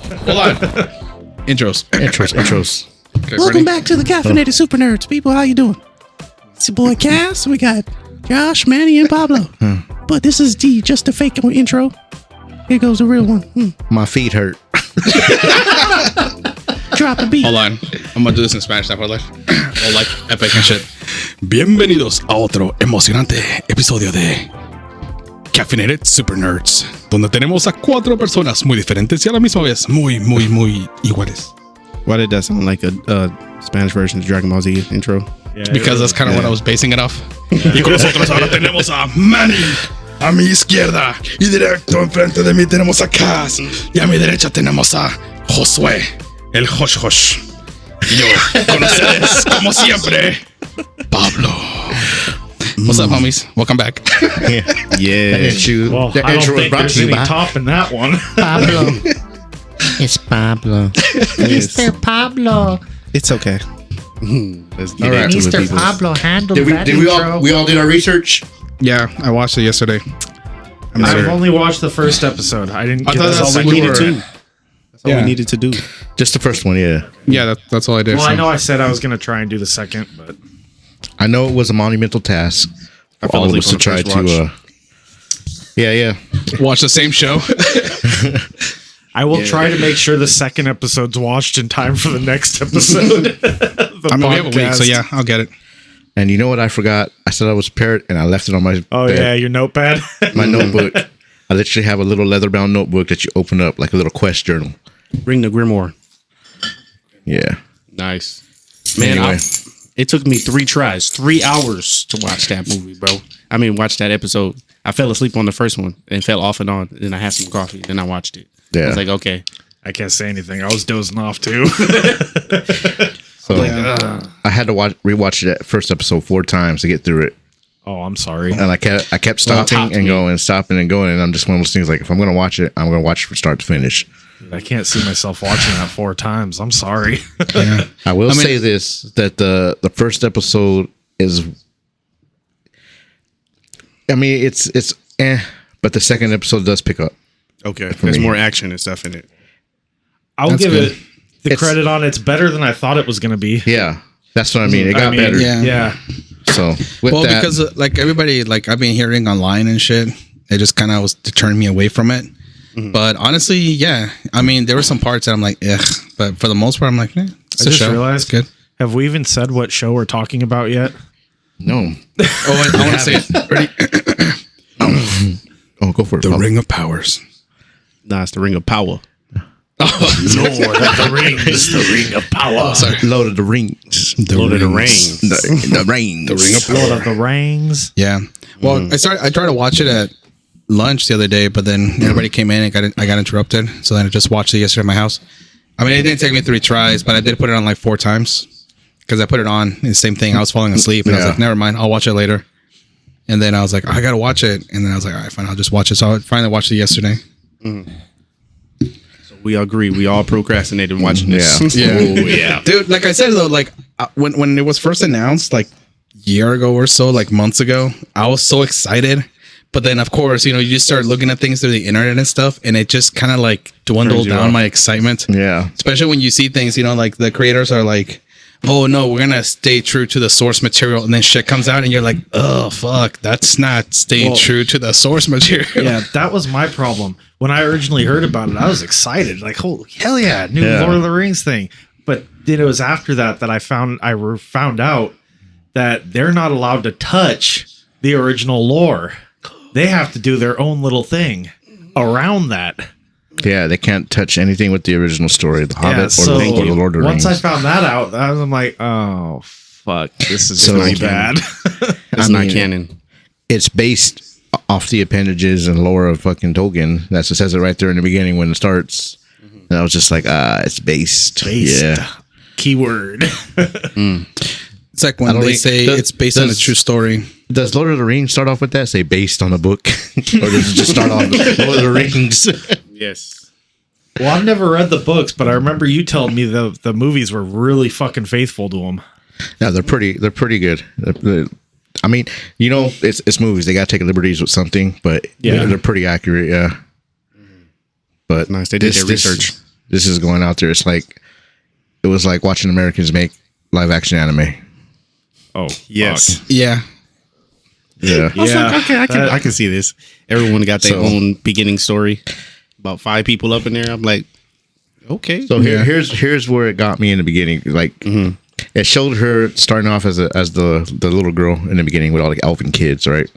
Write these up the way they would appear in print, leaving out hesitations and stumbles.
Hold on. Intros. Okay, welcome back to the Caffeinated Super Nerds, people. How you doing? It's your boy Cass. We got Josh, Manny, and Pablo. But this is just a fake intro. Here goes the real one. My feet hurt. Drop the beat. Hold on. I'm gonna do this in Spanish now for like epic and shit. Bienvenidos a otro emocionante episodio de Caffeinated Super Nerds, donde tenemos a 4 personas muy diferentes y a la misma vez muy iguales. Why did that sound like a Spanish version of Dragon Ball Z intro? Yeah, because that's kind of what I was basing it off. Y con nosotros ahora tenemos a Manny a mi izquierda y directo enfrente de mí tenemos a Cass y a mi derecha tenemos a Josué, el Josh Josh. Y yo, con ustedes, como siempre, Pablo. What's up, homies? Welcome back. Yeah. Well, I don't think there's any topping that one. Pablo. It's Pablo. Mr. Pablo. It's okay. Let's get All right. into it, Mr. people. Pablo handled Did that we intro. all did our research? Yeah, I watched it yesterday. I've only watched the first episode. I didn't get thought the that's second all we one. needed to. That's all we needed to do. Just the first one, yeah. Yeah, that's all I did. Well, so. I know I said I was going to try and do the second, but I know it was a monumental task for all of us to try to. Yeah. Watch the same show. I will try to make sure the second episode's watched in time for the next episode. I mean, we have a week, so yeah, I'll get it. And you know what I forgot? I said I was prepared, and I left it on my Oh, bed, yeah, your notepad. my notebook. I literally have a little leather-bound notebook that you open up like a little quest journal. Bring the Grimoire. Yeah. Nice. Man, Anyway. it took me 3 tries, 3 hours to watch that movie, bro. I mean, watch that episode. I fell asleep on the first one and fell off and on. Then I had some coffee. Then I watched it. I Yeah. was like, okay. I can't say anything. I was dozing off, too. So I had to rewatch that first episode 4 times to get through it. Oh, I'm sorry. And I kept stopping and going, stopping and going. And I'm just one of those things like, if I'm going to watch it, I'm going to watch it from start to finish. I can't see myself watching that 4 times. I'm sorry. I will say this, that the first episode is, I mean, it's but the second episode does pick up. Okay. There's more action and stuff in it. I'll That's give good. it the credit on it's better than I thought it was going to be. Yeah. That's what I mean. It got better. Yeah. So with that, because like everybody, like I've been hearing online and shit, it just kind of was to turn me away from it. But honestly, yeah, I mean, there were some parts that I'm like, ugh, but for the most part, I'm like, it's I a just show. realized, It's good. have we even said what show we're talking about yet? no. Oh, I want to say it. Ready? Oh, go for it. The Paul. Ring of Powers. Nah, it's the Ring of Power. Lord of the Rings, the Ring of Power. Sorry. Lord of the Rings. Lord of the Rings. The Rings. The Ring of Lord Power. of the Rings. Yeah. Well, I tried to watch it at lunch the other day, but then everybody came in and I got interrupted. So then I just watched it yesterday at my house. I mean, it didn't take me 3 tries, but I did put it on like 4 times because I put it on. The same thing. I was falling asleep and I was like, never mind. I'll watch it later. And then I was like, I got to watch it. And then I was like, all right, fine. I'll just watch it. So I finally watched it yesterday. So we agree. We all procrastinated watching this. Yeah. Yeah. Oh, yeah. Dude, like I said, though, like when it was first announced, like year ago or so, like months ago, I was so excited. But then, of course, you just start looking at things through the internet and stuff, and it just kind of like dwindled down my excitement. Yeah. Especially when you see things, like the creators are like, oh no, we're gonna stay true to the source material, and then shit comes out, and you're like, oh fuck, that's not staying true to the source material. Yeah, that was my problem. When I originally heard about it, I was excited. Like, holy hell yeah, new Lord of the Rings thing. But then it was after that I found out that they're not allowed to touch the original lore. They have to do their own little thing around that. Yeah, they can't touch anything with the original story, The Hobbit so or the Lord of the Rings. once I found that out, I'm like, oh fuck, this is So- gonna be bad. It's not canon. It's based off the appendages and lore of fucking Tolkien. That's what says it right there in the beginning when it starts. And I was just like, it's based. Yeah. Keyword. It's like when they say it's based on a true story. Does Lord of the Rings start off with that? Say based on a book? Or does it just start off with Lord of the Rings? Yes. Well, I've never read the books, but I remember you telling me the movies were really fucking faithful to them. Yeah, they're pretty good. I mean, it's movies. They got to take liberties with something, but they're pretty accurate. Yeah. But Nice. They did their research. this is going out there. It's like it was like watching Americans make live action anime. Oh Yes. fuck. Yeah. Yeah. I was Yeah, like, okay, that- I can see this. Everyone got their So- own beginning story. About 5 people up in there. I'm like, okay. So here's where it got me in the beginning. Like it showed her starting off as the little girl in the beginning with all the elfin kids, right?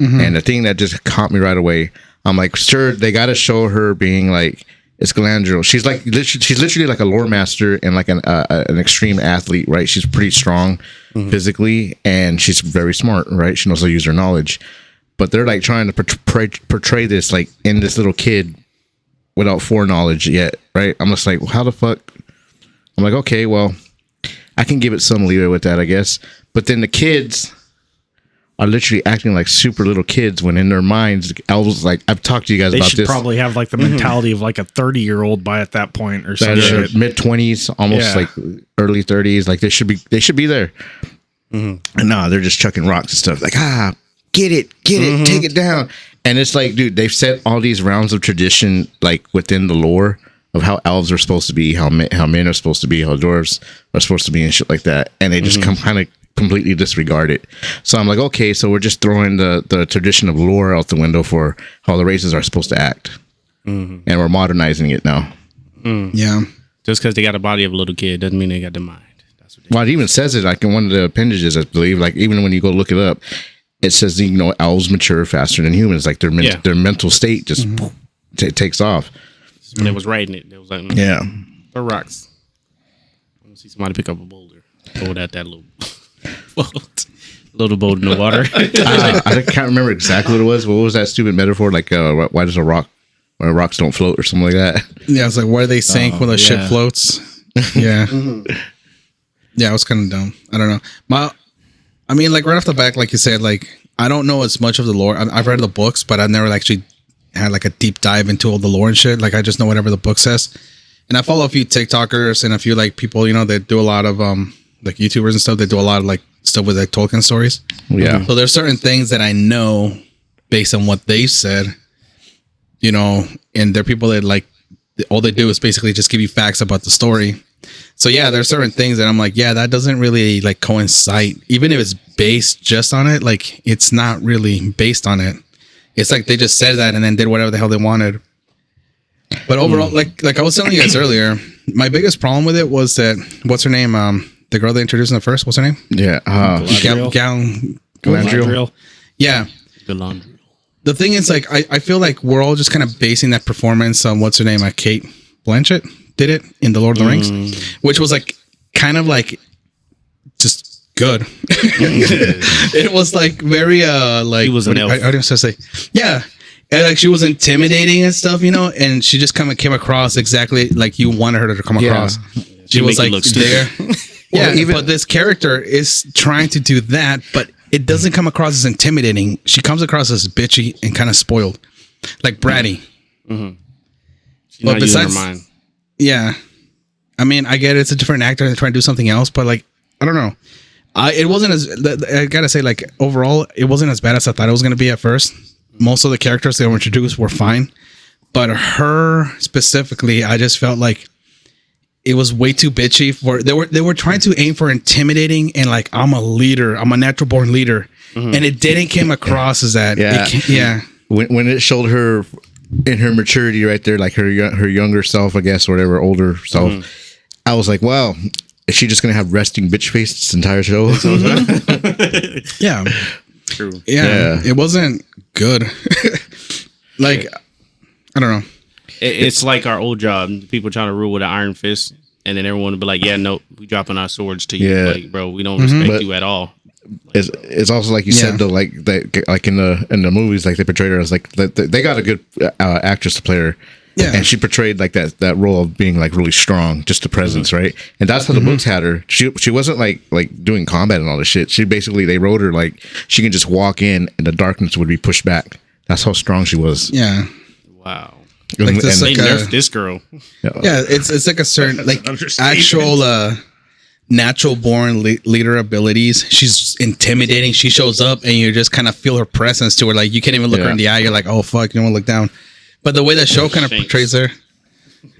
And the thing that just caught me right away, I'm like, sure, they got to show her being like it's Galandriel. She's literally like a lore master and like an extreme athlete, right? She's pretty strong physically and she's very smart, right? She knows how to use her knowledge. But they're like trying to portray this like in this little kid without foreknowledge yet, right? I'm just like, how the fuck? I'm like, okay, well, I can give it some leeway with that, I guess. But then the kids are literally acting like super little kids when in their minds, elves, like, I've talked to you guys They about should this. probably have like the mentality of like a 30-year-old by at that point or some shit. Mid 20s, almost Yeah. like early 30s. Like they should be there. And no, they're just chucking rocks and stuff. Like, get it, take it down. And it's like, dude, they've set all these rounds of tradition like within the lore of how elves are supposed to be, how men are supposed to be, how dwarves are supposed to be, and shit like that. And they just kind of completely disregard it. So I'm like, okay, so we're just throwing the tradition of lore out the window for how the races are supposed to act, and we're modernizing it now. Yeah. Just because they got a body of a little kid doesn't mean they got the mind. That's what Well, it even says it like in one of the appendages, I believe. Like even when you go look it up, it says elves mature faster than humans. Like their their mental state just takes off. when they was writing it. They was like, Yeah. the rocks. I want to see somebody pick up a boulder, throw it at that little little boat in the water. I can't remember exactly what it was. What was that stupid metaphor? Like, why does why rocks don't float or something like that? Yeah, it's like why they sink when the ship floats. Yeah. Yeah, it was kind of dumb. I don't know. I mean, like right off the back, like you said, like I don't know as much of the lore. I've read the books, but I've never actually had like a deep dive into all the lore and shit. Like I just know whatever the book says. And I follow a few TikTokers and a few like people, that do a lot of like YouTubers and stuff. They do a lot of like stuff with like Tolkien stories. Yeah. So there's certain things that I know based on what they said, and they're people that like all they do is basically just give you facts about the story. So yeah, there's certain things that I'm like, yeah, that doesn't really like coincide. Even if it's based just on it, like it's not really based on it. It's like they just said that and then did whatever the hell they wanted. But overall, like I was telling you guys earlier, my biggest problem with it was that what's her name? The girl they introduced in the first, what's her name? Yeah. Galadriel. Yeah. Galadriel. The thing is, like, I feel like we're all just kind of basing that performance on what's her name? Kate Blanchett did it in The Lord of the Rings, which was like kind of like just good. It was like very like He was an elf. I didn't say yeah. And like she was intimidating and stuff, and she just kind of came across exactly like you wanted her to come across. She was make you like look stupid. there. Yeah, but this character is trying to do that, but it doesn't come across as intimidating. She comes across as bitchy and kind of spoiled, like bratty. She's not using her mind. Yeah, I mean, I get it. It's a different actor and they're trying to do something else, but like, I don't know. It wasn't as I gotta say, like overall, it wasn't as bad as I thought it was gonna be at first. Most of the characters they were introduced were fine, but her specifically, I just felt like it was way too bitchy for. They were trying to aim for intimidating and like I'm a leader, I'm a natural born leader, and it didn't came across as that. Yeah. When it showed her in her maturity right there, like her younger self, I guess, or whatever, older self, I was like, wow, is she just gonna have resting bitch face this entire show? Yeah. True. Yeah, it wasn't good. Like, I don't know. It's like our old job. People trying to rule with an iron fist, and then everyone would be like, "Yeah, no, we dropping our swords to you, Yeah. like, bro. We don't respect But- you at all." It's also like you said though, like that, like in the movies, like they portrayed her as like they got a good actress to play her. Yeah. And she portrayed like that role of being like really strong, just the presence, right? And that's how the books had her. She wasn't like doing combat and all this shit. She basically, they wrote her like she can just walk in and the darkness would be pushed back. That's how strong she was. Yeah. Wow. Like this, They like nerfed this girl. yeah, it's like a certain like Understatement. actual natural born leader abilities. She's intimidating. She shows up and you just kind of feel her presence to her. Like you can't even look her in the eye. You're like, oh fuck, you don't want to look down. But the way the show kind of Thanks. portrays her,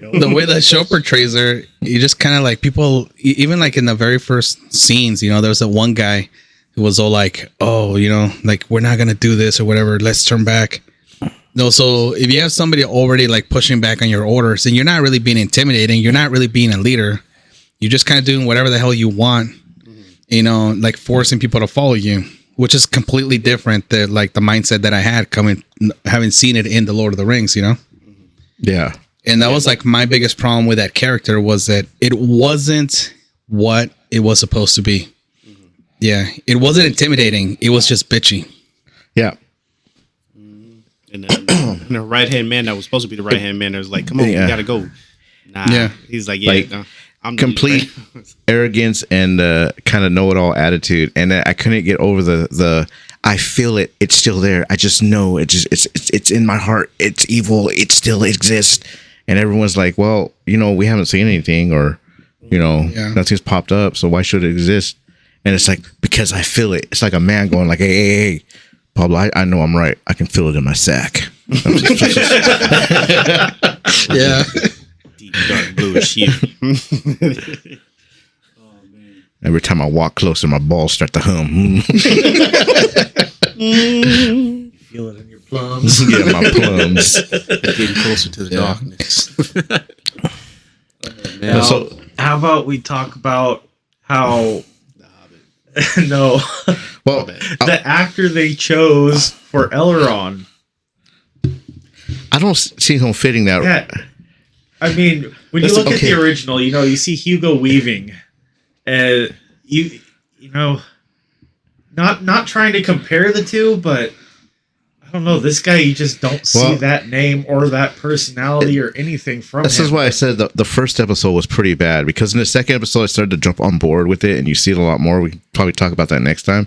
the way the show portrays her, you just kind of like people, even like in the very first scenes, you know, there was that one guy who was all like, oh, you know, like, we're not going to do this or whatever. Let's turn back. No, so if you have somebody already like pushing back on your orders, then you're not really being intimidating. You're not really being a leader. You're just kind of doing whatever the hell you want, you know, like forcing people to follow you, which is completely different than like the mindset that I had having seen it in the Lord of the Rings, you know? Yeah. And that was like my biggest problem with that character was that it wasn't what it was supposed to be. Yeah. It wasn't intimidating. It was just bitchy. Yeah. And the right hand man that was supposed to be the right hand man that was like, come on, Yeah. we gotta go. Nah. Yeah. He's like, yeah, Like, no, I'm the complete right. arrogance and kind of know-it-all attitude, and I couldn't get over the I feel it, it's still there, I just know it's in my heart, it's evil, it still exists. And everyone's like, well, you know, we haven't seen anything, or you know, nothing's popped up, so why should it exist? And it's like, because I feel it. It's like a man going like, hey, Pablo, I know I'm right, I can feel it in my sack. Yeah. Deep dark bluish hue. Every time I walk closer, my balls start to hum. Feel it in your plums. Yeah, my plums. Getting closer to the darkness. Now, So- how about we talk about how no Well, the actor they chose for Elrond. I don't see him fitting that. Yeah, I mean, when you Listen, look at okay. the original, you know, you see Hugo Weaving, you know, not trying to compare the two, but I don't know, this guy, you just don't see Well, that name or that personality or anything from This him. is why I said the first episode was pretty bad, because in the second episode I started to jump on board with it, and you see it a lot more. We can probably talk about that next time.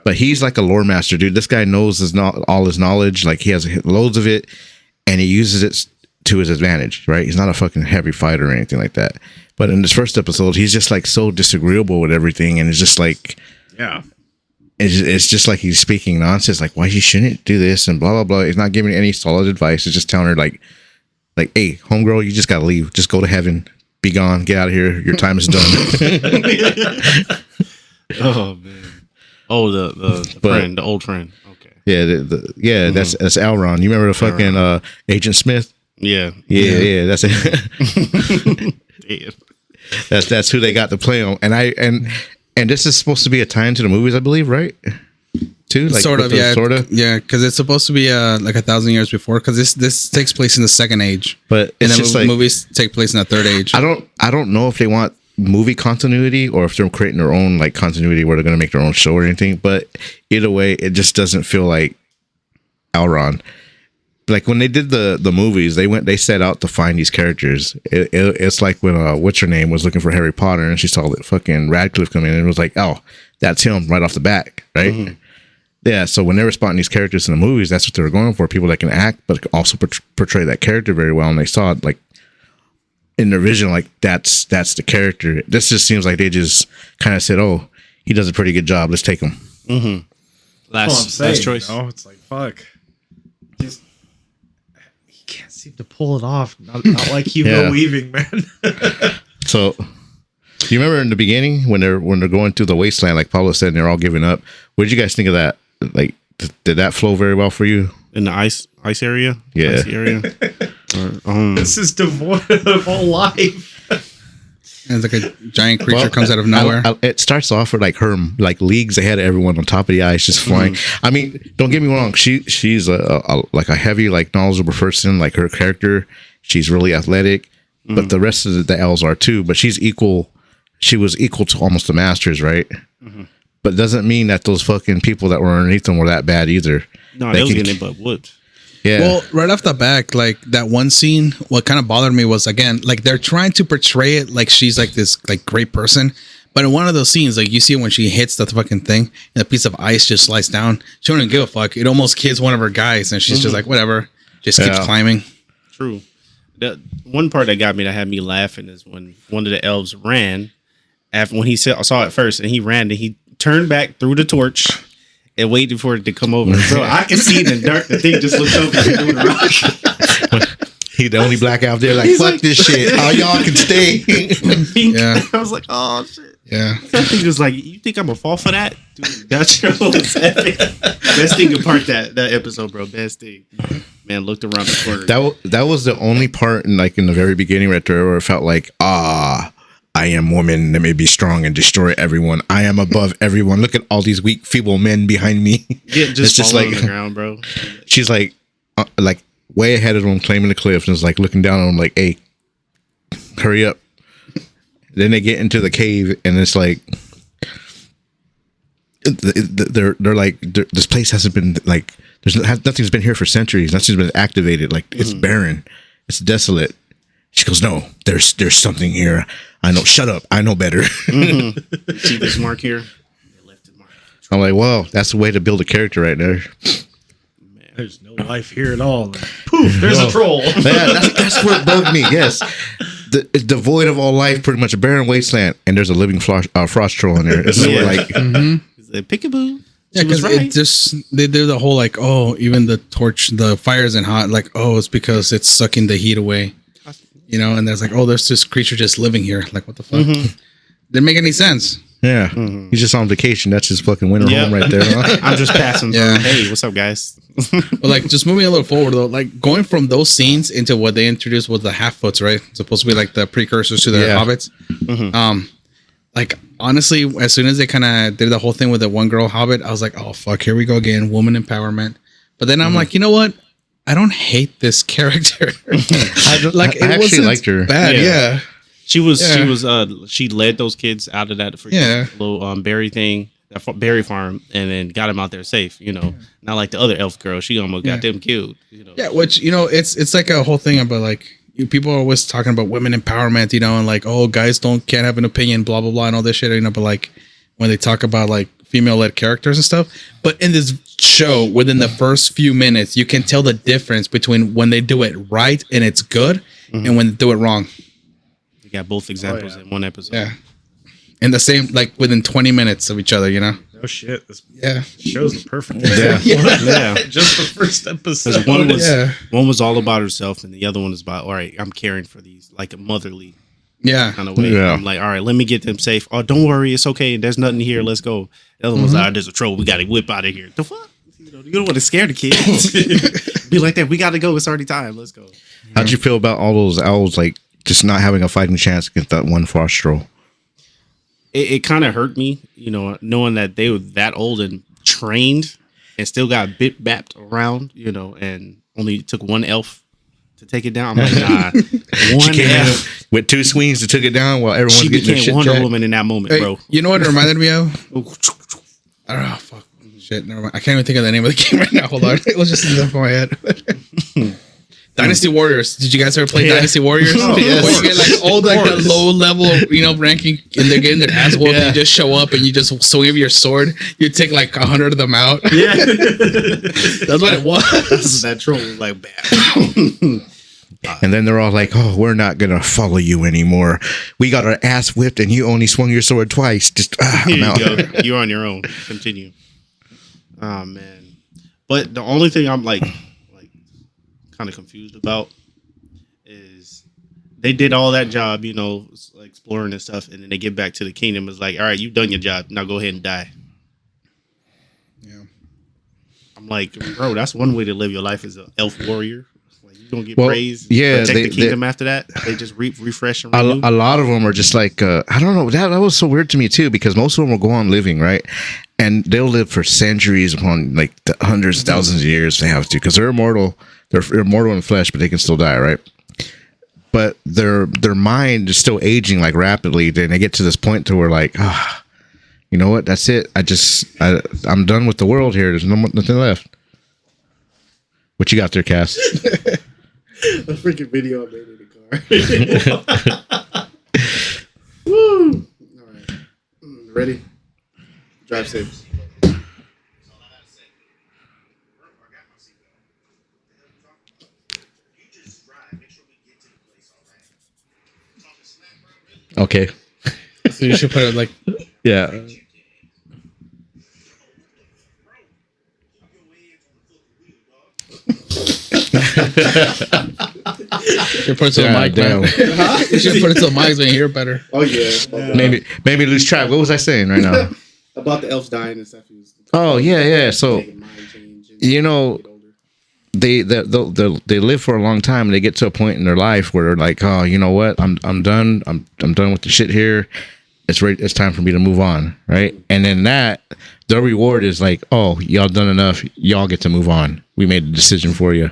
But he's like a lore master, dude. This guy knows all his knowledge. Like, he has loads of it, and he uses it to his advantage, right? He's not a fucking heavy fighter or anything like that. But in this first episode, he's just like so disagreeable with everything, and it's just like, Yeah. it's just like he's speaking nonsense, like why you shouldn't do this and blah blah blah. He's not giving any solid advice. He's just telling her like, hey, homegirl, you just gotta leave. Just go to heaven. Be gone. Get out of here. Your time is done. Oh man. Oh, the friend, the old friend. Okay. Yeah, that's Elrond. You remember the fucking Agent Smith? Yeah. Yeah, that's it. Damn. that's who they got to play him. And this is supposed to be a tie into the movies, I believe, right? Too, like, Sort of, yeah. sort of. Yeah, because it's supposed to be like 1,000 years before, because this takes place in the second age. But And it's then just like, movies take place in the third age. I don't know if they want movie continuity or if they're creating their own like continuity where they're going to make their own show or anything. But either way, it just doesn't feel like Elrond. Like when they did the movies, they set out to find these characters. It's like when what's her name was looking for Harry Potter and she saw that fucking Radcliffe come in and it was like, oh, that's him right off the bat, right? Mm-hmm. Yeah. So when they were spotting these characters in the movies, that's what they were going for. People that can act, but can also portray that character very well. And they saw it like in their vision, like that's the character. This just seems like they just kind of said, oh, he does a pretty good job. Let's take him. Mm-hmm. Last choice. You know? It's like, fuck. Just he can't seem to pull it off. Not like Hugo Weaving, man. So you remember in the beginning when they're going through the wasteland, like Pablo said, and they're all giving up. What did you guys think of that? Like, did that flow very well for you? In the ice area? Yeah. Icy area? This is devoid of all life. And it's like a giant creature comes out of nowhere. It starts off with like her like leagues ahead of everyone on top of the ice, just flying. Mm-hmm. I mean, don't get me wrong. She's a like a heavy, like knowledgeable person. Like her character, she's really athletic. Mm-hmm. But the rest of the elves are too. But she's equal. She was equal to almost the masters, right? Mm-hmm. But it doesn't mean that those fucking people that were underneath them were that bad either. No, they was getting it but wood. Yeah. Well, right off the back, like that one scene, what kind of bothered me was, again, like they're trying to portray it like she's like this like great person. But in one of those scenes, like you see when she hits the fucking thing and a piece of ice just slides down, she don't even give a fuck. It almost kills one of her guys and she's just like, whatever, just keeps climbing. True. The one part that got me, that had me laughing, is when one of the elves ran after when he saw it first, and he ran and he turned back through the torch and waited for it to come over. So I can see in the dark the thing just looked over and threw the rock. He the only black out there like, He's fuck like- this shit. All y'all can stay. Yeah. I was like, oh shit. Yeah. Something was like, you think I'm gonna fall for that? Dude, that show was epic. Best thing apart that episode, bro. Best thing. Man, looked around the corner. That was the only part in like in the very beginning right there where it felt like, I am woman that may be strong and destroy everyone. I am above everyone. Look at all these weak, feeble men behind me. Yeah, just It's fall on the ground, bro. She's like way ahead of him, claiming the cliff, and is like looking down on him, like, "Hey, hurry up!" Then they get into the cave, and it's like they're like, this place hasn't been like, nothing's been here for centuries. Nothing's been activated. Like it's barren, it's desolate. She goes, "No, there's something here. I know. Shut up. I know better." See this mark here? They left it mark. I'm like, well, that's the way to build a character right there. There's no life here at all. Poof, there's a troll. Yeah, that's what bugged me. Yes, it's devoid of all life, pretty much a barren wasteland, and there's a living frost troll in there. It's like, He's like, peekaboo. Yeah, She was because right. it just they do the whole like, oh, even the torch, the fire isn't hot. Like, oh, it's because it's sucking the heat away. You know, and there's like, oh, there's this creature just living here. Like, what the fuck? Didn't make any sense. yeah, he's just on vacation. That's his fucking winter Yeah. home right there. Huh? I'm just passing. Yeah. Hey, what's up, guys? But like, just moving a little forward though, like going from those scenes into what they introduced was the half-foots, right? Supposed to be like the precursors to the Yeah. hobbits. Like honestly, as soon as they kind of did the whole thing with the one girl hobbit, I was like, oh fuck, here we go again, woman empowerment. But then I'm like, you know what? I don't hate this character. I actually wasn't liked her. bad, yeah. She was. Yeah. She led those kids out of that freaking Yeah. little berry thing, that berry farm, and then got them out there safe. You know, not like the other elf girl. She almost got them killed. You know. Yeah, which you know, it's like a whole thing about like people are always talking about women empowerment, you know, and like, oh, guys can't have an opinion, blah blah blah, and all this shit, you know. But like when they talk about like female-led characters and stuff, but in this show, within the first few minutes, you can tell the difference between when they do it right and it's good, and when they do it wrong. You got both examples in one episode. Yeah, and the same like within 20 minutes of each other, you know. No shit. This Yeah, show's the perfect. Yeah. Yeah. Just the first episode. One was all about herself, and the other one is about, all right, I'm caring for these, like a motherly yeah. kind of way. Yeah. I'm like, all right, let me get them safe. Oh, don't worry, it's okay. There's nothing here. Let's go. The other one's like, there's a troll. We got to whip out of here. The fuck? You don't want to scare the kids. Be like that. We got to go. It's already time. Let's go. How'd you feel about all those owls like just not having a fighting chance against that one frost troll? It kind of hurt me, you know, knowing that they were that old and trained and still got bit bapped around, you know, and only took one elf to take it down. I'm like, nah, one elf. With 2 swings that took it down while everyone's She getting their became shit Wonder jacked. Woman in that moment, Hey, bro. you know what it reminded me of? I don't know. Fuck. Shit. Never mind. I can't even think of the name of the game right now. Hold on. It was just in the top of my head. Dynasty Warriors. Did you guys ever play Dynasty Warriors? Oh, Where yes. you get like all like the low level, you know, ranking, and they're getting their ass whooped. And you just show up and you just swing with your sword. You take like 100 of them out. Yeah. That's what it was. That troll was like, bad. And then they're all like, "Oh, we're not gonna follow you anymore. We got our ass whipped, and you only swung your sword twice. Just Here I'm out." you go. You're on your own. Continue. Oh man. But the only thing I'm like kind of confused about is they did all that job, you know, like exploring and stuff, and then they get back to the kingdom. It's like, all right, you've done your job. Now go ahead and die. Yeah. I'm like, bro, that's one way to live your life as an elf warrior. Like, you gonna get Well, praised. yeah, Protect they- the kingdom after that. They just refresh and A renew. lot of them are just like, I don't know. That was so weird to me too, because most of them will go on living, right? And they'll live for centuries upon like the hundreds, thousands of years they have to, because they're immortal. They're immortal in flesh, but they can still die, right? But their mind is still aging like rapidly. Then they get to this point to where like, you know what? That's it. I'm done with the world here. There's nothing left. What you got there, Cass? A freaking video I made in the car. Woo! All right. Ready? Drive safe. Okay. So you should put it like, Yeah. You put it to the mic, man. You should put it to the mic so you hear better. Oh yeah. Maybe lose track. What was I saying right now? About the elves dying and stuff. Oh yeah. So you know, they live for a long time and they get to a point in their life where they're like, oh, you know what? I'm done. I'm done with the shit here. It's time for me to move on, right? And then the reward is like, oh, y'all done enough. Y'all get to move on. We made a decision for you.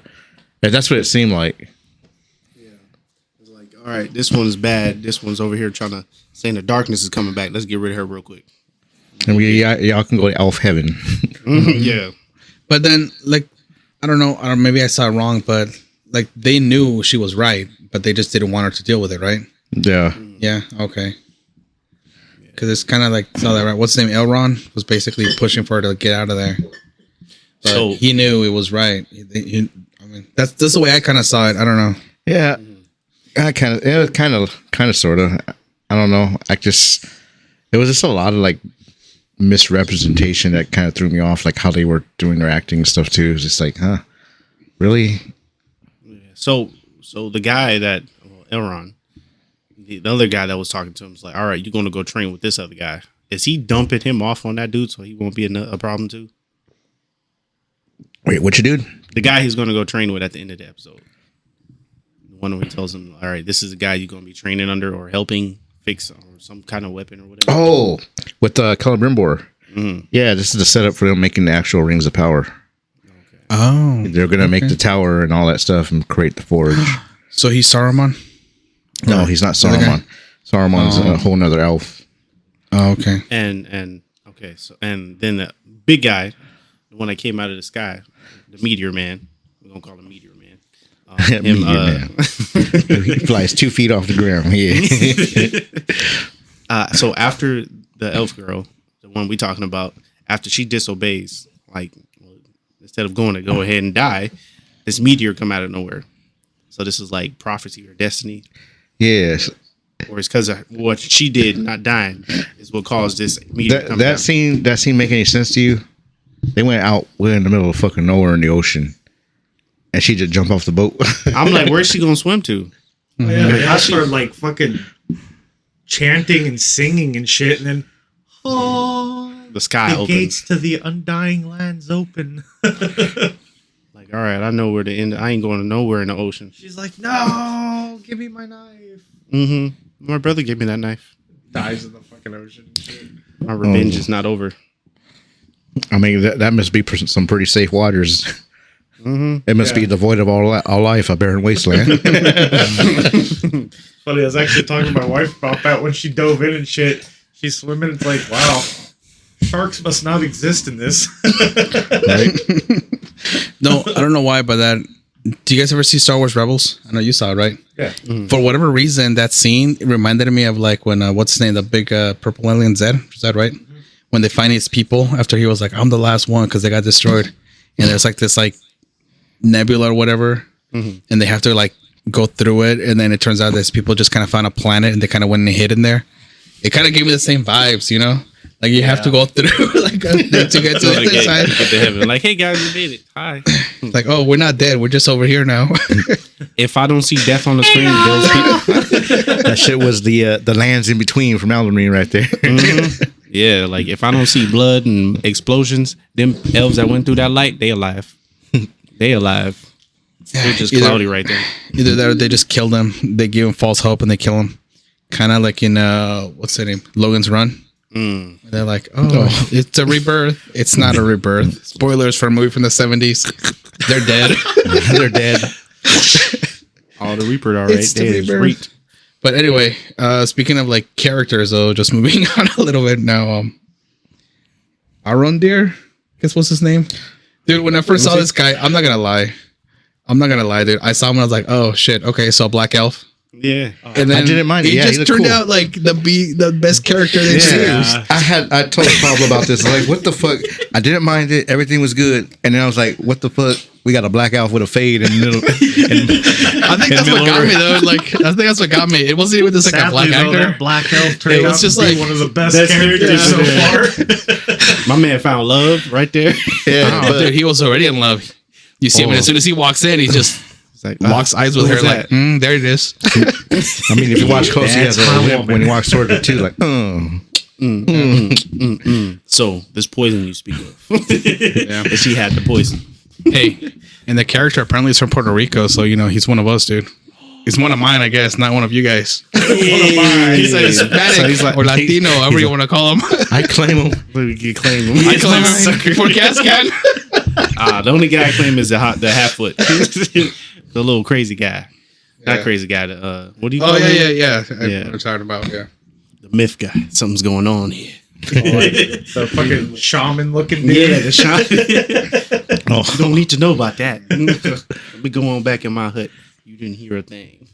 And that's what it seemed like. Yeah, it's like, all right, this one's bad. This one's over here saying the darkness is coming back. Let's get rid of her real quick. And y'all can go to elf heaven. Yeah, but then like I don't know, maybe I saw it wrong, but like they knew she was right, but they just didn't want her to deal with it, right? Yeah. Yeah. Okay. Because it's kind of like saw that right. What's his name? Elrond was basically pushing for her to get out of there. But so he knew it was right. I mean, that's the way I kind of saw it. I don't know. Yeah. Kind of, sort of. I don't know. It was just a lot of like misrepresentation that kind of threw me off, like how they were doing their acting and stuff too. It was just like, huh, really? So the guy that Elrond, the other guy that was talking to him was like, all right, you're going to go train with this other guy. Is he dumping him off on that dude so he won't be a problem too? Wait, what you dude? The guy he's going to go train with at the end of the episode. The one where he tells him, all right, this is the guy you're going to be training under or helping fix or some kind of weapon or whatever. Oh, with Celebrimbor. Mm-hmm. Yeah, this is the setup for them making the actual rings of power. Okay. Oh, They're going to make the tower and all that stuff and create the forge. so he's Saruman? No, he's not Saruman. Saruman's a whole nother elf. Oh, okay. And okay, so and then the big guy, the one that came out of the sky, the meteor man. We're gonna call him Meteor Man. Meteor Man. He flies 2 feet off the ground. Yeah. So after the elf girl, the one we talking about, after she disobeys, like instead of going to go ahead and die, this meteor come out of nowhere. So this is like prophecy or destiny. Yes. Or it's because of what she did, not dying, is what caused this meteor to come down. That scene make any sense to you? They went out way in the middle of fucking nowhere in the ocean, and she just jumped off the boat. I'm like, where's she gonna swim to? Yeah, they started like fucking chanting and singing and shit, and then The sky the opens. gates to the undying lands open. Like, all right, I know where to end. I ain't going nowhere in the ocean. She's like, no, give me my knife. Mm-hmm. My brother gave me that knife. Dies in the fucking ocean and shit. My revenge is not over. I mean, that must be some pretty safe waters. Mm-hmm. It must be devoid of all life, a barren wasteland. Funny, I was actually talking to my wife about that when she dove in and shit. She's swimming. It's like, wow, sharks must not exist in this. Right? No, I don't know why, but that. Do you guys ever see Star Wars Rebels? I know you saw it, right? Yeah. Mm-hmm. For whatever reason, that scene reminded me of like when what's his name, the big purple alien Zed. Is that right? Mm-hmm. When they find his people after he was like, "I'm the last one" because they got destroyed, and there's like this like nebula or whatever, and they have to like go through it, and then it turns out these people just kind of found a planet and they kind of went and hid in there. It kind of gave me the same vibes, you know. Like you have to go through like to get to the other side. Get to heaven. Like, hey guys, we made it. Hi. Like, oh, we're not dead. We're just over here now. If I don't see death on the screen, those people. That shit was the lands in between from Elden right there. Mm-hmm. Yeah, like if I don't see blood and explosions, them elves that went through that light, they alive. They alive. They're just cloudy right there. Either that or they just kill them. They give them false hope and they kill them. Kind of like in what's the name? Logan's Run. They're like, oh, it's a rebirth. It's not a rebirth. Spoilers for a movie from the 70s. They're dead. They're dead. Oh, the Reaper, all right. It's the They is Reaper. reaped. But anyway, speaking of like characters, though, just moving on a little bit now. Arondir, guess what's his name? Dude, when I first saw this guy, I'm not gonna lie, dude. I saw him and I was like, oh shit, okay, so Black Elf. Yeah. And then I didn't mind it. He Yeah, he just looked turned cool. out like the best character they've seen. I told Pablo about this. Like, what the fuck? I didn't mind it. Everything was good. And then I was like, what the fuck? We got a Black Elf with a fade in the middle. I think that's what got me though. Like, I think that's what got me. It wasn't even just like a black Sadly, though, actor. that Black Elf turned It was out just to be like- one of the best Best characters so characters. far. My man found love right there. Yeah, Oh, dude, he was already in love. You see him, and as soon as he walks in, he's just It's like, Locks eyes with who her was like, that? there it is. I mean, if you watch close, he That's has a my lip woman. when he walks toward her too, like, So this poison you speak of, Yeah. and she had the poison. Hey, and the character apparently is from Puerto Rico, so he's one of us, dude. He's one of mine, I guess, not one of you guys. He's a Hispanic So he's like- or Latino, however you want to call him. I claim him. You claim him. I claim him before Cass can. The only guy I claim is the half foot, the little crazy guy. Not Yeah. crazy guy. What do you call Oh him? yeah. Yeah. We're talking about The myth guy. Something's going on here. The fucking shaman looking dude. Yeah, the shot. You don't need to know about that. Let me go on back in my hut. You didn't hear a thing.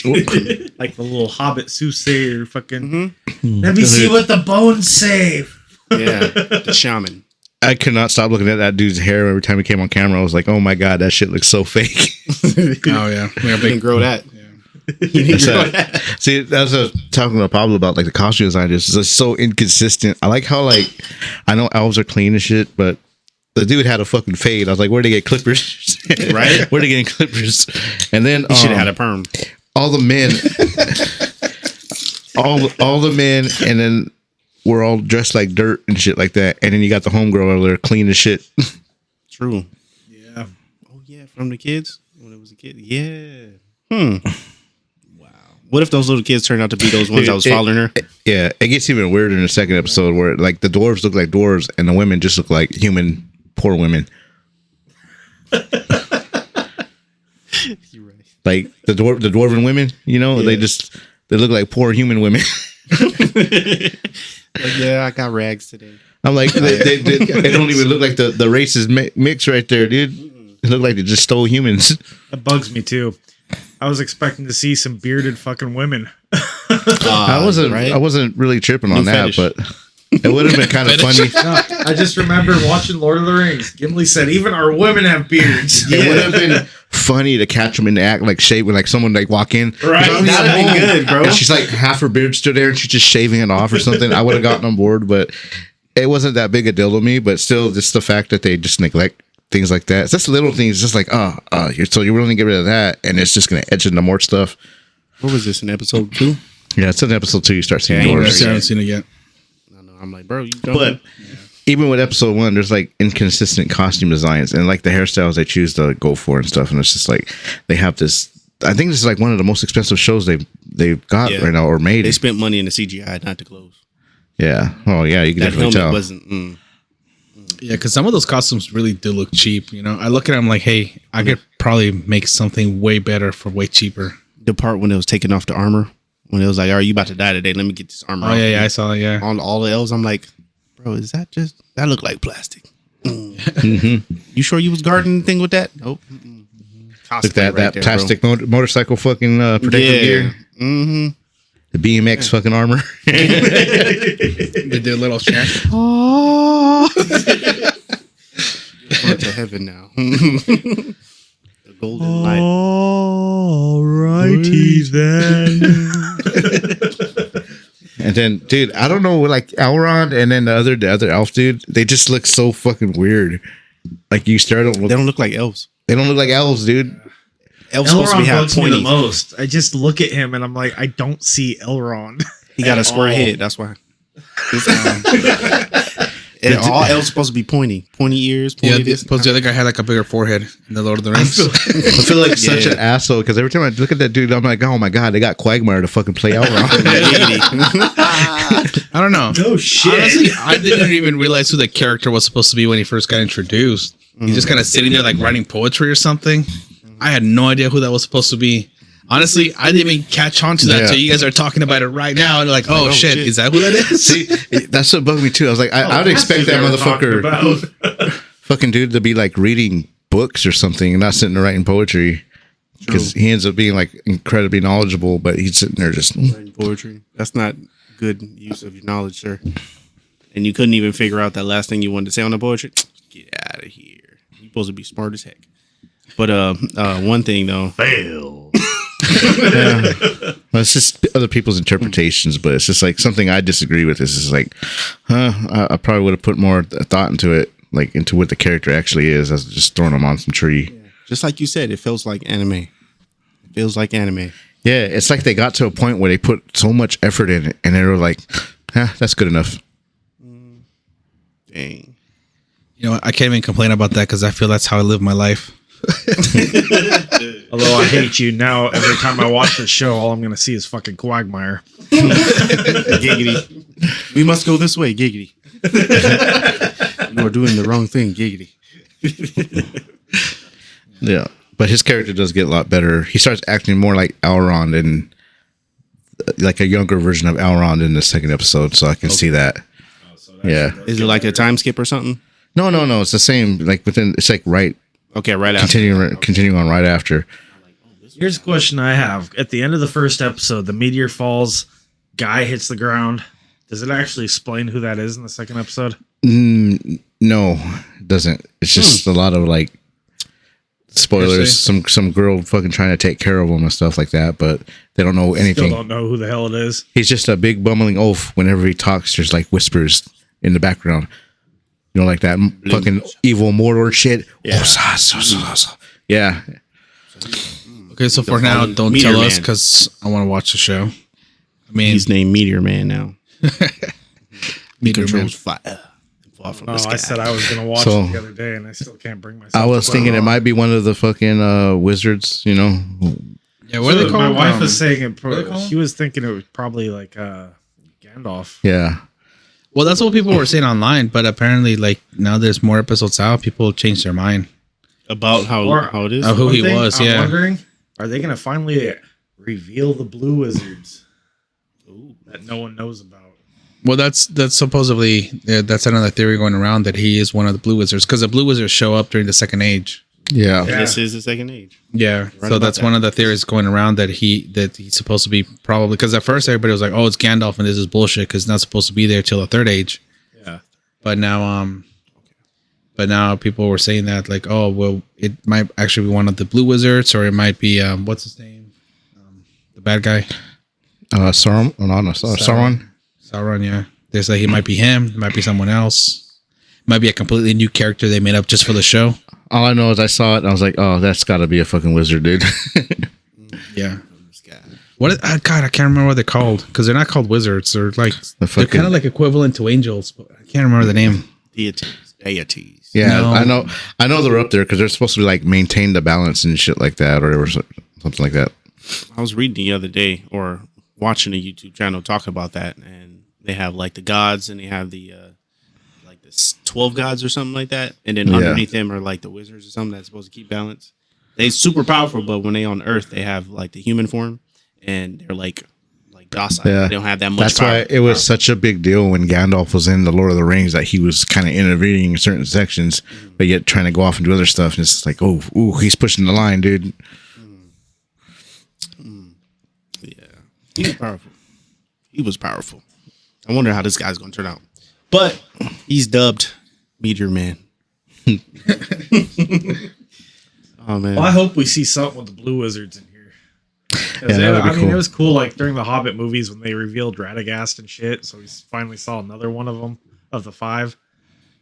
Like the little hobbit soothsayer fucking. Let me see what the bones say. Yeah, the shaman. I could not stop looking at that dude's hair every time he came on camera. I was like, oh my God, that shit looks so fake. Oh yeah. He didn't grow that. He didn't grow that. See, that's what I was talking to Pablo about, like the costume design is just so inconsistent. I like how, like, I know elves are clean and shit, but the dude had a fucking fade. I was like, where'd they get clippers? Right? Where'd they get clippers? And then He should have had a perm. all the men, all the men, and then we're all dressed like dirt and shit like that. And then you got the homegirl over there clean as shit. True. Yeah. Oh yeah, from the kids when it was a kid. Yeah. Wow. What if those little kids turned out to be those ones that was following her? Yeah, it gets even weirder in the second episode where like the dwarves look like dwarves and the women just look like human poor women. You're right. Like the dwarven women, they look like poor human women. Like, yeah, I got rags today. I'm like, they don't even look like the races mix right there, dude. It look like they just stole humans. That bugs me too. I was expecting to see some bearded fucking women. I wasn't really tripping on New that, fetish. but it would have been kind of funny. No, I just remember watching Lord of the Rings. Gimli said, even our women have beards. It would have been funny to catch them in the act, like shave when like someone like walk in. Right. That'd be good, bro. And she's like half her beard stood there and she's just shaving it off or something. I would have gotten on board, but it wasn't that big a deal to me. But still, just the fact that they just neglect things like that. It's just little things, just like, so you're willing to get rid of that, and it's just going to edge into more stuff. What was this in episode 2? Yeah, it's in episode 2 you start seeing Yeah, I ain't dwarves. I haven't seen it yet. I know. I'm like, bro, you But don't. even with episode 1, there's like inconsistent costume designs and like the hairstyles they choose to go for and stuff. And it's just like they have this. I think this is like one of the most expensive shows they've got Yeah. right now or made. They spent money in the CGI, not the clothes. Yeah. Oh yeah, you can That definitely helmet tell. wasn't. Yeah, because some of those costumes really do look cheap. I look at them like, hey, I could probably make something way better for way cheaper. The part when it was taking off the armor, when it was like, "All right, you about to die today? Let me get this armor." Oh off yeah, you." I saw it. Yeah. On all the elves, I'm like, bro, is that look like plastic? You sure you was guarding the thing with that? Nope. Look that plastic motorcycle fucking protective gear, Mm-hmm. the BMX fucking armor. They did a little chat. Going to heaven now. The golden light. Alrighty then. And then, dude, I don't know, like Elrond and then the other elf dude, they just look so fucking weird. Like you stare at them, They don't look like elves. they don't look like elves, dude. Elves supposed to be Elrond have bugs me the pointy. most. I just look at him and I'm like, I don't see Elrond. He got a square all. head. That's why. And all elves supposed to be pointy ears. Yeah, Pointy this. suppose the other guy had like a bigger forehead in the Lord of the Rings. I feel like such Yeah. an asshole because every time I look at that dude, I'm like, oh my god, they got Quagmire to fucking play Elrond. I don't know. No shit. Honestly, I didn't even realize who the character was supposed to be when he first got introduced. He's just kind of sitting there like writing poetry or something. I had no idea who that was supposed to be. Honestly, I didn't even catch on to that Yeah. until you guys are talking about it right now. And like, oh, shit, is that who that is? See, that's what bugged me too. I was like, I would expect that motherfucker, fucking dude, to be like reading books or something and not sitting there writing poetry. Because he ends up being like incredibly knowledgeable, but he's sitting there just. Writing poetry. That's not good use of your knowledge, sir. And you couldn't even figure out that last thing you wanted to say on the poetry. Get out of here. You're supposed to be smart as heck. But one thing though. Fail. Well, it's just other people's interpretations, but it's just like something I disagree with. This is like, I probably would have put more thought into it, like into what the character actually is, as just throwing them on some tree. Just like you said, it feels like anime. It feels like anime. Yeah, it's like they got to a point where they put so much effort in it, and they were like, that's good enough. Dang. You know, I can't even complain about that because I feel that's how I live my life. Although I hate you now, every time I watch the show, all I'm gonna see is fucking Quagmire. Giggity. We must go this way, Giggity. You are doing the wrong thing, Giggity. Yeah, but his character does get a lot better. He starts acting more like Elrond and like a younger version of Elrond in the second episode, so I can see that. Yeah. Is it like a time skip or something? No. It's the same. Like within, it's like right. Okay, right after. Continuing on right after. Here's a question I have. At the end of the first episode, the meteor falls, guy hits the ground. Does it actually explain who that is in the second episode? No, it doesn't. It's just a lot of like spoilers. Some girl fucking trying to take care of him and stuff like that, but they don't know anything. Still don't know who the hell it is. He's just a big bumbling oaf. Whenever he talks, there's like whispers in the background. You know, like that fucking evil Mordor shit. Yeah. Yeah. Okay, so for now, don't Meteor tell us Man. because I want to watch the show. I mean, He's named Meteor Man now. He Meteor Man. controls fire. Fall from Oh, the sky. I said I was gonna watch So- it the other day, and I still can't bring myself. I was to thinking put it on. might be one of the fucking wizards, you know. Yeah, what are they So called? my wife is saying it. what are they called? She was thinking it was probably like Gandalf. Yeah. Well, that's what people were saying online, but apparently, like now there's more episodes out. People change their mind. About how it is. Oh, who One he thing was, I'm yeah. wondering, are they gonna finally reveal the blue wizards that no one knows about? Well, that's supposedly that's another theory going around that he is one of the blue wizards because the blue wizards show up during the second age. Yeah. Yeah. This is the second age. Yeah, so about that's that. one of the theories going around that he's supposed to be probably because at first everybody was like, "Oh, it's Gandalf," and this is bullshit because it's not supposed to be there till the third age. Yeah. But now people were saying that like, "Oh, well, it might actually be one of the blue wizards, or it might be what's his name, the bad guy, Sauron. Oh, no, Sauron. Sauron." Yeah, there's like he might be him, it might be someone else, it might be a completely new character they made up just for the show. All I know is I saw it and I was like, oh, that's got to be a fucking wizard, dude. Yeah. God, I can't remember what they're called because they're not called wizards. They're like they're fucking- kind of like equivalent to angels, but I can't remember the name. Deities. Yeah, No. I know they're up there because they're supposed to be like maintain the balance and shit like that, or something like that. I was reading the other day or watching a YouTube channel talk about that, and they have like the gods and they have the like the 12 gods or something like that, and then Yeah. underneath them are like the wizards or something that's supposed to keep balance. They super powerful, but when they on Earth, they have like the human form, and they're like docile. Yeah, They don't have that much. That's power. why it was such a big deal when Gandalf was in the Lord of the Rings that he was kind of intervening in certain sections, but yet trying to go off and do other stuff. And it's just like, oh, ooh, he's pushing the line, dude. Yeah, he was powerful. He was powerful. I wonder how this guy's going to turn out. But he's dubbed Meteor Man. Oh man. Well, I hope we see something with the blue wizards in here. 'Cause Yeah, that would be I mean, cool. it was cool, like during the Hobbit movies when they revealed Radagast and shit. So we finally saw another one of them of the 5.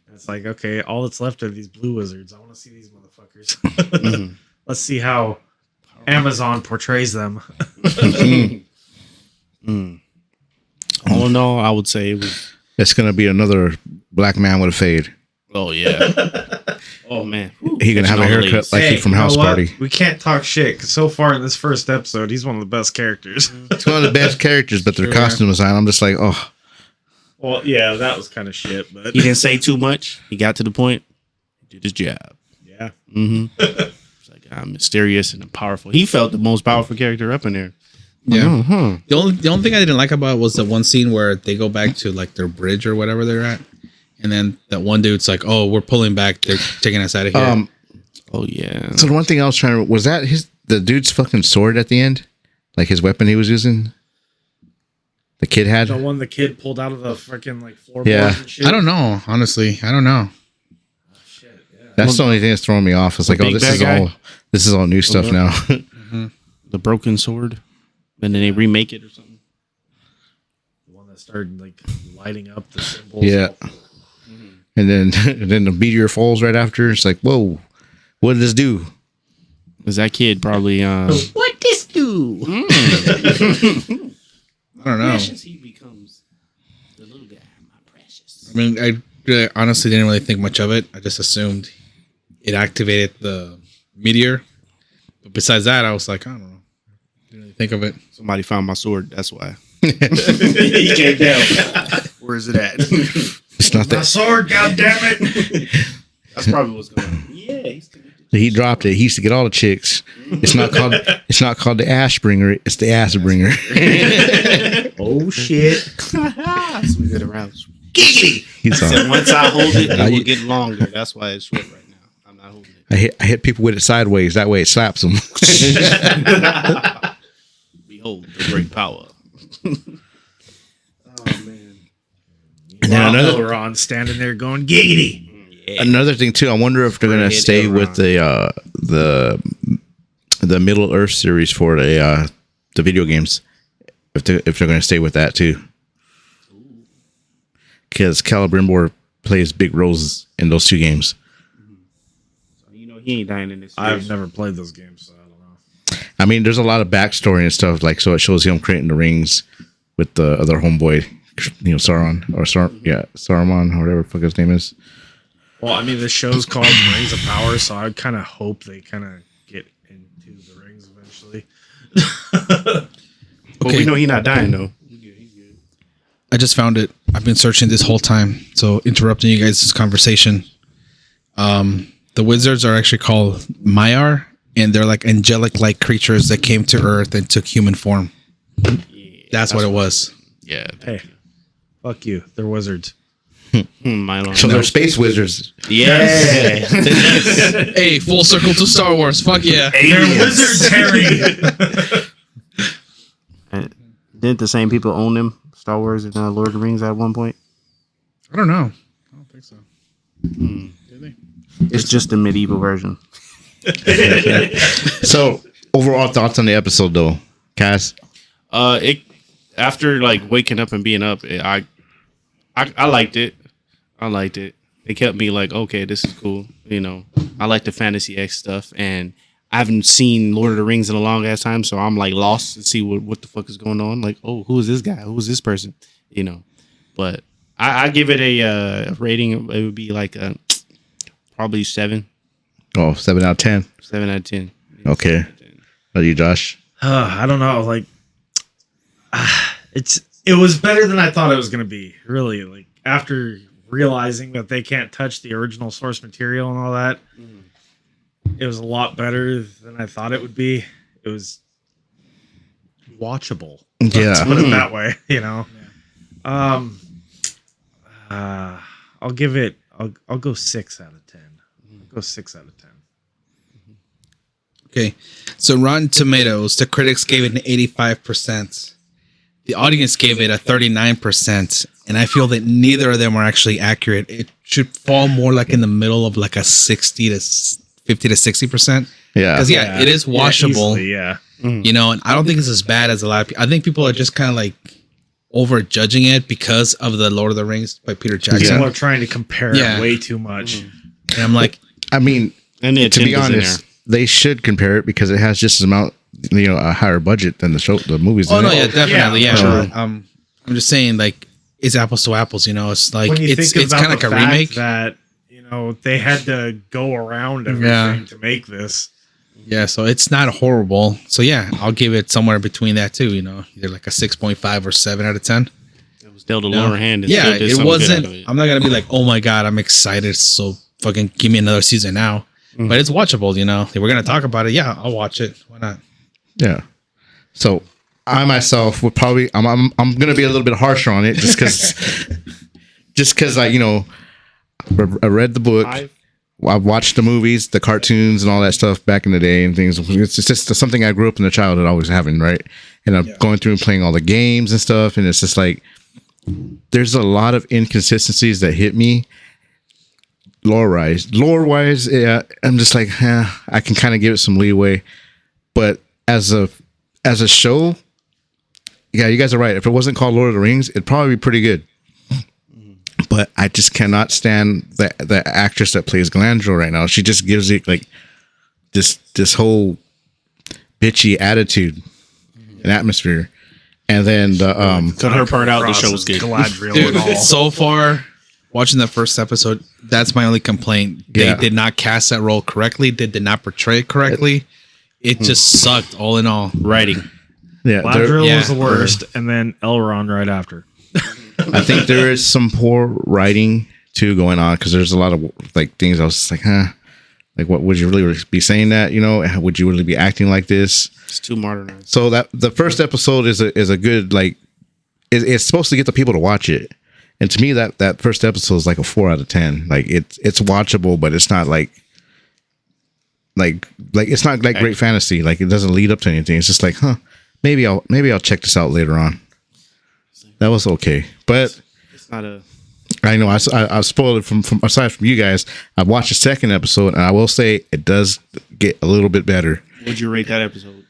And it's like, okay, all that's left are these blue wizards. I want to see these motherfuckers. Mhm. Let's see how Amazon portrays them. All in all, I would say it was. It's gonna be another black man with a fade. Oh yeah. Oh man. He gonna have a Catching all the haircut ladies. like he from you know House what? Party. We can't talk shit because so far in this first episode, he's one of the best characters. It's one of the best characters, but their Sure. costume design, I'm just like, oh, Well, yeah, that was kind of shit, but He didn't say too much. He got to the point. He did his job. yeah. Mm-hmm. It's like I'm mysterious and powerful. He felt the most powerful character up in there. Yeah. Uh-huh. The only thing I didn't like about it was the one scene where they go back to like their bridge or whatever they're at, and then that one dude's like, "Oh, we're pulling back. They're taking us out of here." Oh yeah. So the one thing I was trying to was that the dude's fucking sword at the end, like his weapon he was using. The kid had. The one the kid pulled out of the freaking like floorboards Yeah. and shit. I don't know. Honestly, I don't know. Shit, yeah. That's the only thing that's throwing me off. It's like, The oh, big this bad guy? is all new stuff now. The broken sword. And then they remake it or something. The one that started like lighting up the symbols. Yeah. And then the meteor falls right after. It's like, whoa, what did this do? Was that kid probably? What this do? I don't know. He becomes the little guy, my precious. I mean, I really, honestly didn't really think much of it. I just assumed it activated the meteor. But besides that, I was like, I don't know. Didn't really think of it. Somebody found my sword. That's why. He came down. Where is it at? It's not My that sword, goddammit. That's probably what's going on. Yeah, he's connected. he dropped it. He used to get all the chicks. It's not called the ash bringer. It's the ass bringer. Oh shit. Swing it around. Giggity. He's So on. once I hold it, it will get longer. That's why it's short right now. I'm not holding it. I hit people with it sideways. That way it slaps them. Behold the great power. Oh man. And then another Elrond standing there going giggity. another thing too. I wonder if they're gonna Red stay Elrond. with the Middle Earth series for the video games. If they're gonna stay with that too, because Celebrimbor plays big roles in those two games. You know he ain't dying in this. I've series. never played those games, so I don't know. I mean, there's a lot of backstory and stuff like so. It shows him creating the rings with the other homeboy, Sauron or Saruman or whatever the fuck his name is. Well, I mean, the show's called Rings of Power, so I kind of hope they kind of get into the rings eventually. But we know he's not dying though. I just found it. I've been searching this whole time. So interrupting you guys' conversation. The wizards are actually called Maiar, and they're like angelic-like creatures that came to Earth and took human form. That's what it was. Yeah. Hey, fuck you. They're wizards. Milo. So they're space wizards. Yes. Hey, full circle to Star Wars. Fuck yeah. They're wizards, Harry. Didn't the same people own them? Star Wars and Lord of the Rings at one point? I don't know. I don't think so. It's just the medieval version. So overall thoughts on the episode though, Cass? It after like waking up and being up, I liked it. I liked it. It kept me like, okay, this is cool. You know, I like the Fantasy X stuff, and I haven't seen Lord of the Rings in a long ass time, so I'm like lost to see what the fuck is going on. Like, oh, who is this guy? Who is this person? You know, but I give it a rating. It would be like probably 7 Oh, 7 out of 10. out of 10. Okay. What are you, Josh? I don't know. Like, it was better than I thought it was going to be. Really, like after realizing that they can't touch the original source material and all that, it was a lot better than I thought it would be. It was watchable. Yeah. Let's put it that way. You know. I'll give it. I'll go 6 out of 10. I'll go 6 out of 10. Okay. So Rotten Tomatoes, the critics gave it an 85%. The audience gave it a 39%. And I feel that neither of them are actually accurate. It should fall more like in the middle of like a 50 to 60%. Yeah. Because it is washable. Easily, yeah. You know, and I don't think it's as bad as a lot of people. I think people are just kind of like over judging it because of the Lord of the Rings by Peter Jackson. People are trying to compare it way too much. And I'm like, I mean, And the to be agenda's in honest, they should compare it because it has just as amount, a higher budget than the movies. oh in no, it. yeah, definitely, yeah. Sure. I'm just saying, like, it's apples to apples. You know, it's like When you it's think kind about of like the a fact remake. that they had to go around everything to make this. Yeah, so it's not horrible. So yeah, I'll give it somewhere between that too. You know, either like a 6.5 or 7 out of 10. It was dealt a lower hand. And Yeah, still did it something good wasn't. out of it. I'm not gonna be like, oh my god, I'm excited. So fucking give me another season now. But it's watchable. You know, if we're gonna talk about it, yeah, I'll watch it. Why not? Yeah. So I myself would probably I'm gonna be a little bit harsher on it just because I I read the book. I watched the movies, the cartoons, and all that stuff back in the day and things. It's just something I grew up in the childhood always having, right? And I'm going through and playing all the games and stuff, and it's just like there's a lot of inconsistencies that hit me. Lore-wise, yeah, I'm just like, I can kind of give it some leeway, but as a show, yeah, you guys are right. If it wasn't called Lord of the Rings, it'd probably be pretty good. But I just cannot stand the actress that plays Galadriel right now. She just gives it like this whole bitchy attitude and atmosphere. And then the Cut her part out. The show was good. Galadriel Dude, and all. so far, watching the first episode, that's my only complaint. They Yeah. did not cast that role correctly. They did not portray it correctly. It just sucked all in all. Writing. yeah, Galadriel Yeah. was the worst, and then Elrond right after. I think there is some poor writing too going on because there's a lot of like things I was just like, huh, like what would you really be saying that? You know, would you really be acting like this? It's too modernized. So that the first episode is a good like it's supposed to get the people to watch it, and to me that first episode is like a 4 out of 10. Like it's watchable, but it's not like it's not like great fantasy. Like it doesn't lead up to anything. It's just like, huh, maybe I'll check this out later on. That was okay, but It's not a. I know I spoiled it from aside from you guys. I watched the second episode, and I will say it does get a little bit better. Would you rate that episode?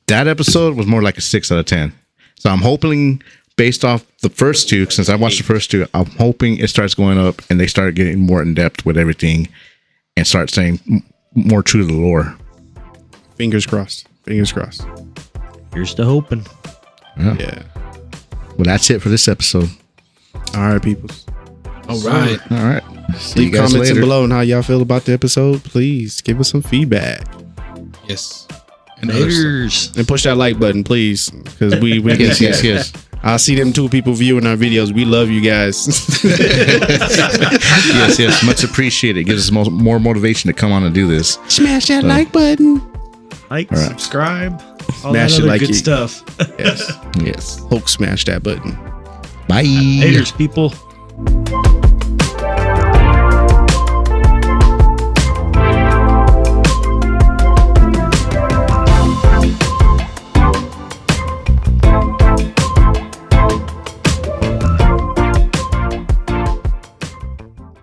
That episode was more like a 6 out of 10. So I'm hoping, based off the first two, since I watched the first two, I'm hoping it starts going up and they start getting more in depth with everything and start saying more true to the lore. Fingers crossed. Fingers crossed. Here's to hoping. Yeah. Well, that's it for this episode. All right, people. All right. All right. See you Leave guys comments later. below on how y'all feel about the episode. Please give us some feedback Yes. And other stuff. Laters. and push that like button, please, because we Yes. I see them 2 people viewing our videos. We love you guys. yes. Much appreciated. It gives us more motivation to come on and do this. Smash that like button. Like, right. subscribe, all Smash that it other like good you- stuff. Yes. Yes. Hulk smash that button. Bye. Laters, people.